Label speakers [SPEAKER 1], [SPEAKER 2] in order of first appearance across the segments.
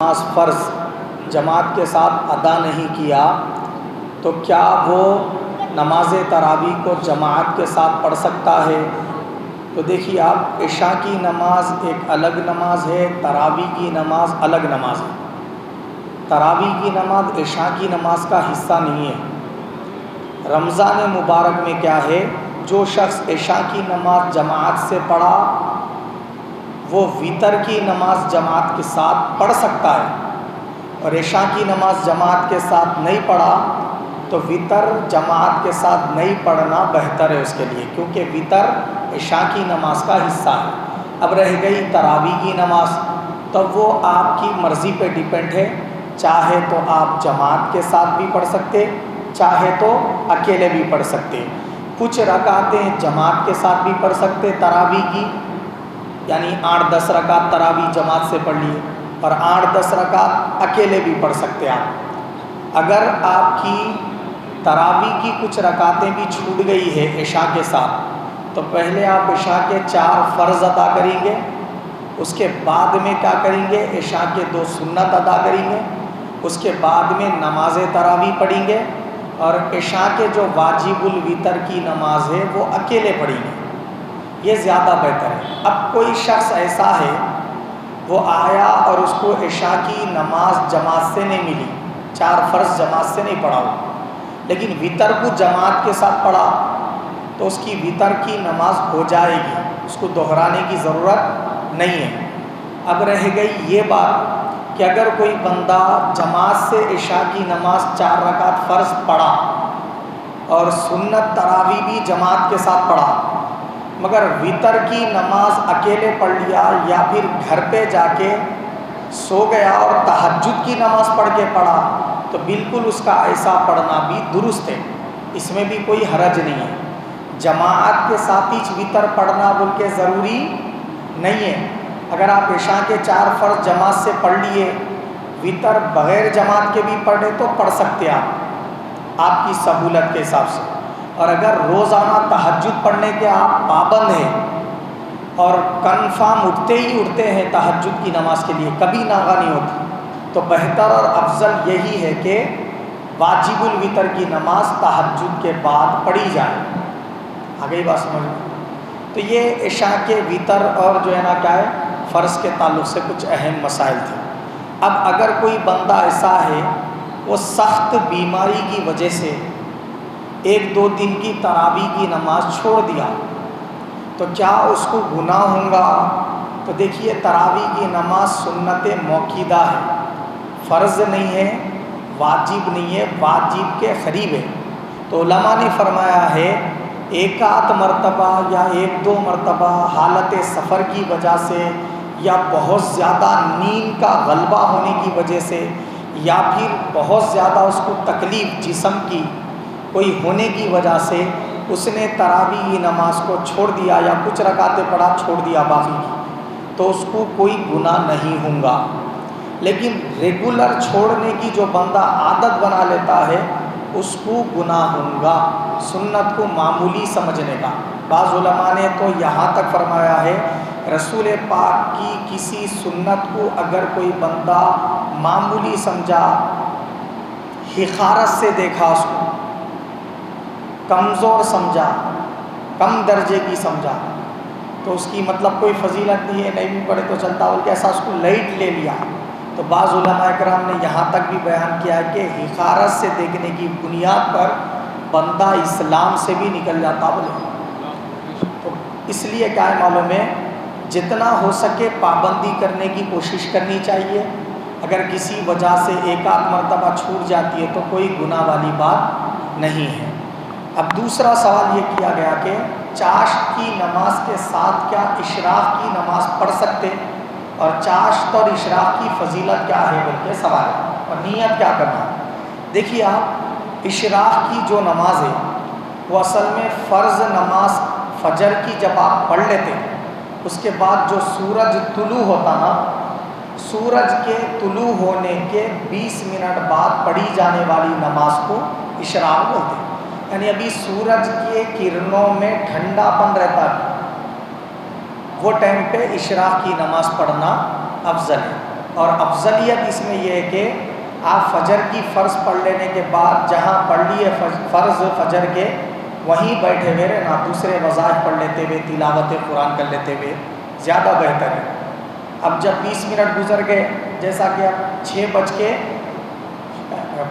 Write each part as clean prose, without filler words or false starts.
[SPEAKER 1] نماز فرض جماعت کے ساتھ ادا نہیں کیا تو کیا وہ نماز تراویح کو جماعت کے ساتھ پڑھ سکتا ہے؟ تو دیکھیے آپ، عشاء کی نماز ایک الگ نماز ہے، تراویح کی نماز الگ نماز ہے۔ تراویح کی نماز عشاء کی نماز کا حصہ نہیں ہے۔ رمضان مبارک میں کیا ہے، جو شخص عشاء کی نماز جماعت سے پڑھا وہ وتر کی نماز جماعت کے ساتھ پڑھ سکتا ہے، اور عشاء کی نماز جماعت کے ساتھ نہیں پڑھا تو وتر جماعت کے ساتھ نہیں پڑھنا بہتر ہے اس کے لیے، کیونکہ وتر عشاء کی نماز کا حصہ ہے۔ اب رہ گئی تراویح کی نماز، تب وہ آپ کی مرضی پہ ڈیپینڈ ہے، چاہے تو آپ جماعت کے ساتھ بھی پڑھ سکتے، چاہے تو اکیلے بھی پڑھ سکتے۔ کچھ رکعتیں جماعت کے ساتھ بھی پڑھ سکتے تراویح کی، یعنی 8-10 رکعت تراویح جماعت سے پڑھ لیے، اور 8-10 رکعت اکیلے بھی پڑھ سکتے آپ۔ اگر آپ کی تراویح کی کچھ رکعتیں بھی چھوٹ گئی ہے عشاء کے ساتھ، تو پہلے آپ عشاء کے 4 فرض ادا کریں گے، اس کے بعد میں کیا کریں گے، عشاء کے 2 سنت ادا کریں گے، اس کے بعد میں نماز تراویح پڑھیں گے، اور عشاء کے جو واجب الوتر کی نماز ہے وہ اکیلے پڑھیں گے۔ یہ زیادہ بہتر ہے۔ اب کوئی شخص ایسا ہے وہ آیا اور اس کو عشاء کی نماز جماعت سے نہیں ملی، 4 فرض جماعت سے نہیں پڑھا ہو، لیکن وتر کو جماعت کے ساتھ پڑھا تو اس کی وتر کی نماز ہو جائے گی، اس کو دہرانے کی ضرورت نہیں ہے۔ اب رہ گئی یہ بات کہ اگر کوئی بندہ جماعت سے عشاء کی نماز 4 رکعت فرض پڑھا اور سنت تراویح بھی جماعت کے ساتھ پڑھا، مگر وتر کی نماز اکیلے پڑھ لیا یا پھر گھر پہ جا کے سو گیا اور تہجد کی نماز پڑھ کے پڑھا، تو بالکل اس کا ایسا پڑھنا بھی درست ہے، اس میں بھی کوئی حرج نہیں ہے۔ جماعت کے ساتھ ہی وتر پڑھنا بول کے ضروری نہیں ہے۔ اگر آپ عشاء کے 4 فرض جماعت سے پڑھ لیے، وتر بغیر جماعت کے بھی پڑھے تو پڑھ سکتے آپ کی سہولت کے حساب سے۔ اور اگر روزانہ تہجد پڑھنے کے آپ پابند ہیں اور کنفرم اٹھتے ہیں تہجد کی نماز کے لیے، کبھی ناغہ نہیں ہوتی، تو بہتر اور افضل یہی ہے کہ واجب الوتر کی نماز تہجد کے بعد پڑھی جائے۔ آگے بات سمجھ میں؟ تو یہ عشاء کے وتر اور جو ہے نا کیا ہے فرض کے تعلق سے کچھ اہم مسائل تھے۔ اب اگر کوئی بندہ ایسا ہے وہ سخت بیماری کی وجہ سے 1-2 دن کی تراویح کی نماز چھوڑ دیا، تو کیا اس کو گناہ ہوگا؟ تو دیکھیے، تراویح کی نماز سنت موقودہ ہے، فرض نہیں ہے، واجب نہیں ہے، واجب کے قریب ہے۔ تو علماء نے فرمایا ہے 1 مرتبہ یا 1-2 مرتبہ حالت سفر کی وجہ سے، یا بہت زیادہ نیند کا غلبہ ہونے کی وجہ سے، یا پھر بہت زیادہ اس کو تکلیف جسم کی کوئی ہونے کی وجہ سے اس نے تراویح نماز کو چھوڑ دیا یا کچھ رکعتیں پڑھا چھوڑ دیا باقی کی، تو اس کو کوئی گناہ نہیں ہوگا۔ لیکن ریگولر چھوڑنے کی جو بندہ عادت بنا لیتا ہے اس کو گناہ ہوگا، سنت کو معمولی سمجھنے کا۔ بعض علماء نے تو یہاں تک فرمایا ہے رسول پاک کی کسی سنت کو اگر کوئی بندہ معمولی سمجھا، حقارت سے دیکھا، اس کو کمزور سمجھا، کم درجے کی سمجھا، تو اس کی مطلب کوئی فضیلت نہیں ہے، نہیں بھی پڑھے تو چلتا، بلکہ ایسا اس کو لائٹ لے لیا، تو بعض علماء کرام نے یہاں تک بھی بیان کیا ہے کہ حقارت سے دیکھنے کی بنیاد پر بندہ اسلام سے بھی نکل جاتا بولے۔ تو اس لیے کیا ہے معلوم ہے، جتنا ہو سکے پابندی کرنے کی کوشش کرنی چاہیے۔ اگر کسی وجہ سے 1-8 مرتبہ چھوٹ جاتی ہے تو کوئی گناہ والی بات نہیں ہے۔ اب دوسرا سوال یہ کیا گیا کہ چاشت کی نماز کے ساتھ کیا اشراق کی نماز پڑھ سکتے، اور چاشت اور اشراق کی فضیلت کیا ہے بول کے سوال ہے، اور نیت کیا کرنا ہے۔ دیکھیے آپ، اشراق کی جو نماز ہے وہ اصل میں فرض نماز فجر کی جب آپ پڑھ لیتے، اس کے بعد جو سورج طلوع ہوتا نا، سورج کے طلوع ہونے کے 20 منٹ بعد پڑھی جانے والی نماز کو اشراق بولتے ہیں۔ یعنی ابھی سورج کے کرنوں میں ٹھنڈا پن رہتا ہے، وہ ٹائم پہ اشراق کی نماز پڑھنا افضل ہے۔ اور افضلیت اس میں یہ ہے کہ آپ فجر کی فرض پڑھ لینے کے بعد جہاں پڑھ لیے فرض فجر کے وہیں بیٹھے ہوئے رہنا، دوسرے وظائف پڑھ لیتے ہوئے، تلاوت قرآن کر لیتے ہوئے زیادہ بہتر ہے۔ اب جب 20 منٹ گزر گئے، جیسا کہ اب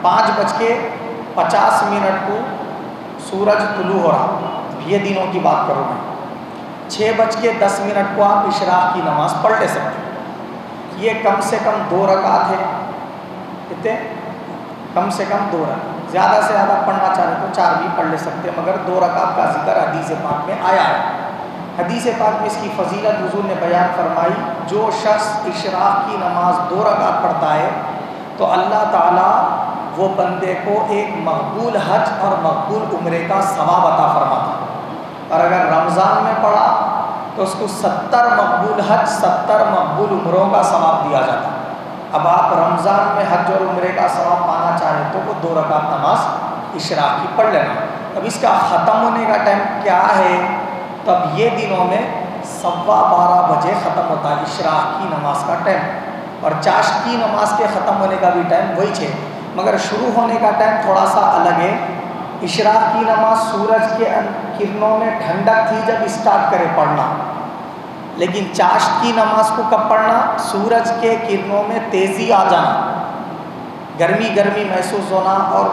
[SPEAKER 1] 5:50 کو سورج طلوع ہو رہا، یہ دنوں کی بات کروں میں، 6:10 کو آپ اشراق کی نماز پڑھ لے سکتے ہیں۔ یہ کم سے کم 2 رکعت ہے، کتنے؟ کم سے کم 2 رکعت، زیادہ سے زیادہ پڑھنا چاہے تو 4 بھی پڑھ لے سکتے ہیں، مگر 2 رکعت کا ذکر حدیث پاک میں آیا ہے۔ حدیث پاک میں اس کی فضیلت حضور نے بیان فرمائی، جو شخص اشراق کی نماز 2 رکعت پڑھتا ہے تو اللہ تعالیٰ وہ بندے کو ایک مقبول حج اور مقبول عمرے کا ثواب عطا فرماتا ہے، اور اگر رمضان میں پڑھا تو اس کو 70 مقبول حج 70 مقبول عمروں کا ثواب دیا جاتا ہے۔ اب آپ رمضان میں حج اور عمرے کا ثواب پانا چاہیں تو وہ 2 رکعت نماز اشراق کی پڑھ لینا۔ اب اس کا ختم ہونے کا ٹائم کیا ہے؟ تب یہ دنوں میں 12:15 بجے ختم ہوتا ہے اشراق کی نماز کا ٹائم، اور چاشت کی نماز کے ختم ہونے کا بھی ٹائم وہی 6، مگر شروع ہونے کا ٹائم تھوڑا سا الگ ہے۔ اشراق کی نماز سورج کے کرنوں میں ٹھنڈک تھی جب اسٹارٹ کرے پڑھنا، لیکن چاشت کی نماز کو کب پڑھنا؟ سورج کے کرنوں میں تیزی آ جانا، گرمی محسوس ہونا اور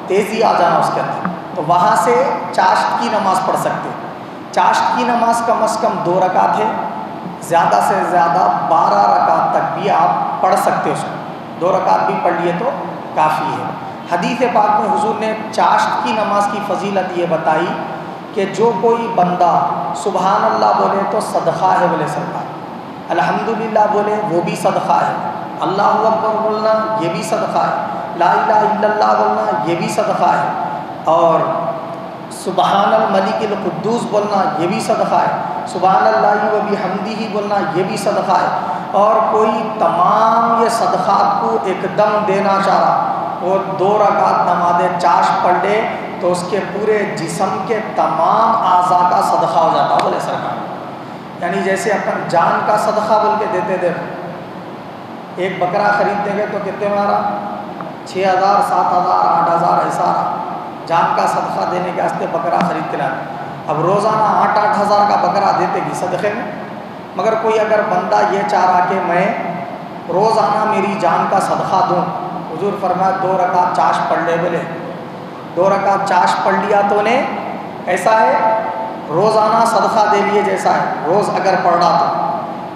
[SPEAKER 1] تیزی آ جانا اس کے اندر، تو وہاں سے چاشت کی نماز پڑھ سکتے۔ چاشت کی نماز کم از کم 2 رکعت ہے، زیادہ سے زیادہ 12 رکعت تک بھی آپ پڑھ سکتے اس کو، 2 رکعت بھی پڑھ لیے تو کافی ہے۔ حدیث پاک میں حضور نے چاشت کی نماز کی فضیلت یہ بتائی کہ جو کوئی بندہ سبحان اللہ بولے تو صدقہ ہے، بولے صدقہ، الحمدللہ بولے وہ بھی صدقہ ہے، اللہ اکبر بولنا یہ بھی صدقہ ہے، لا الہ الا اللہ بولنا یہ بھی صدقہ ہے، اور سبحان الملک القدوس بولنا یہ بھی صدقہ ہے، سبحان اللہ و بحمدہ بولنا یہ بھی صدقہ ہے۔ اور کوئی تمام یہ صدقات کو ایک دم دینا چاہ رہا، وہ 2 رکعت نماز چاشت پڑھ لے تو اس کے پورے جسم کے تمام اعضاء کا صدقہ ہو جاتا، بولے سرکار، یعنی جیسے اپن جان کا صدقہ بول کے دیتے تھے، ایک بکرا خرید دیں گے تو کتنے میں آ رہا؟ 6,000 7,000 8,000 ایسا رہا، جان کا صدقہ دینے کے واسطے بکرا خرید کے لانا۔ اب روزانہ 8-8 ہزار کا بکرا دیتے گی صدقے میں، مگر کوئی اگر بندہ یہ چاہ رہا کہ میں روزانہ میری جان کا صدقہ دوں، حضور فرمایا 2 رکعت چاشت پڑھ لے، بولے 2 رکعت چاشت پڑھ لیا تو نے ایسا ہے روزانہ صدقہ دے لیے جیسا ہے، روز اگر پڑھ رہا تو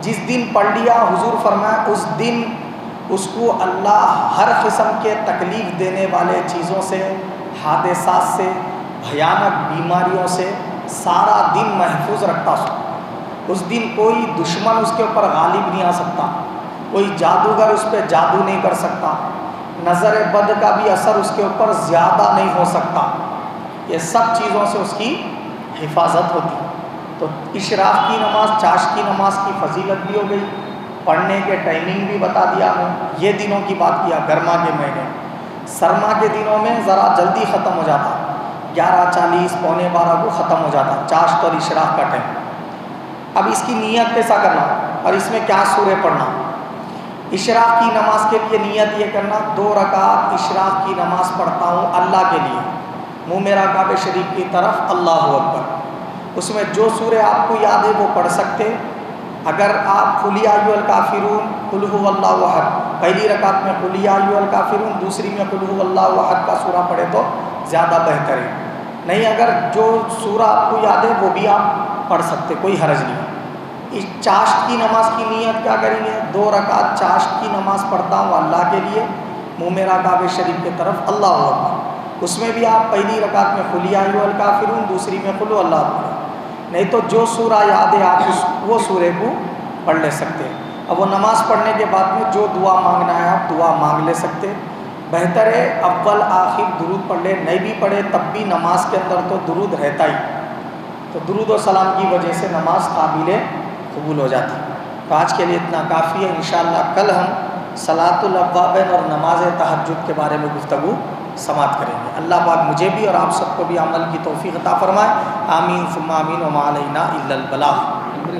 [SPEAKER 1] جس دن پڑھ لیا حضور فرمایا اس دن اس کو اللہ ہر قسم کے تکلیف دینے والے چیزوں سے، حادثات سے، بھیانک بیماریوں سے سارا دن محفوظ رکھتا۔ اس دن کوئی دشمن اس کے اوپر غالب نہیں آ سکتا، کوئی جادوگر اس پہ جادو نہیں کر سکتا، نظر بد کا بھی اثر اس کے اوپر زیادہ نہیں ہو سکتا، یہ سب چیزوں سے اس کی حفاظت ہوتی۔ تو اشراق کی نماز چاشت کی نماز کی فضیلت بھی ہو گئی، پڑھنے کے ٹائمنگ بھی بتا دیا ہوں، یہ دنوں کی بات کیا، گرما کے مہینے، سرما کے دنوں میں ذرا جلدی ختم ہو جاتا، 11:40 پونے 12 کو ختم ہو جاتا چاشت اور اشراق کا ٹائم۔ اب اس کی نیت کیسا کرنا اور اس میں کیا سورے پڑھنا؟ اشراق کی نماز کے لیے نیت یہ کرنا، 2 رکعت اشراق کی نماز پڑھتا ہوں اللہ کے لیے، منہ میرا کعبہ شریف کی طرف، اللہ اکبر۔ اس میں جو سورے آپ کو یاد ہے وہ پڑھ سکتے، اگر آپ قل یا ایھا الکافرون، قل ھو اللہ احد، پہلی رکعت میں قل یا ایھا الکافرون، دوسری میں قل ھو اللہ احد کا سورہ پڑھے تو زیادہ بہتر ہے، نہیں اگر جو سورہ آپ کو یاد ہے وہ بھی آپ پڑھ سکتے، کوئی حرج نہیں۔ اس چاشت کی نماز کی نیت کیا کریں گے؟ 2 رکعت چاشت کی نماز پڑھتا ہوں اللہ کے لیے، منہ میرا کعبہ شریف کی طرف، اللہ اکبر۔ اس میں بھی آپ پہلی رکعت میں قل یا ایھا الکافرون، دوسری میں قل ھو اللہ احد، نہیں تو جو سورہ یاد ہے آپ وہ سورے کو پڑھ لے سکتے۔ اب وہ نماز پڑھنے کے بعد میں جو دعا مانگنا ہے آپ دعا مانگ لے سکتے، بہتر ہے اول آخر درود پڑھ لے، نہیں بھی پڑھے تب بھی نماز کے اندر تو درود رہتا ہی، تو درود و سلام کی وجہ سے نماز قابل قبول ہو جاتی۔ تو آج کے لیے اتنا کافی ہے، انشاءاللہ کل ہم صلاۃ الاوابین اور نماز تہجد کے بارے میں گفتگو سماعت کریں گے۔ اللہ پاک مجھے بھی اور آپ سب کو بھی عمل کی توفیق عطا فرمائے، آمین ثم آمین، وما علینا الا البلاغ۔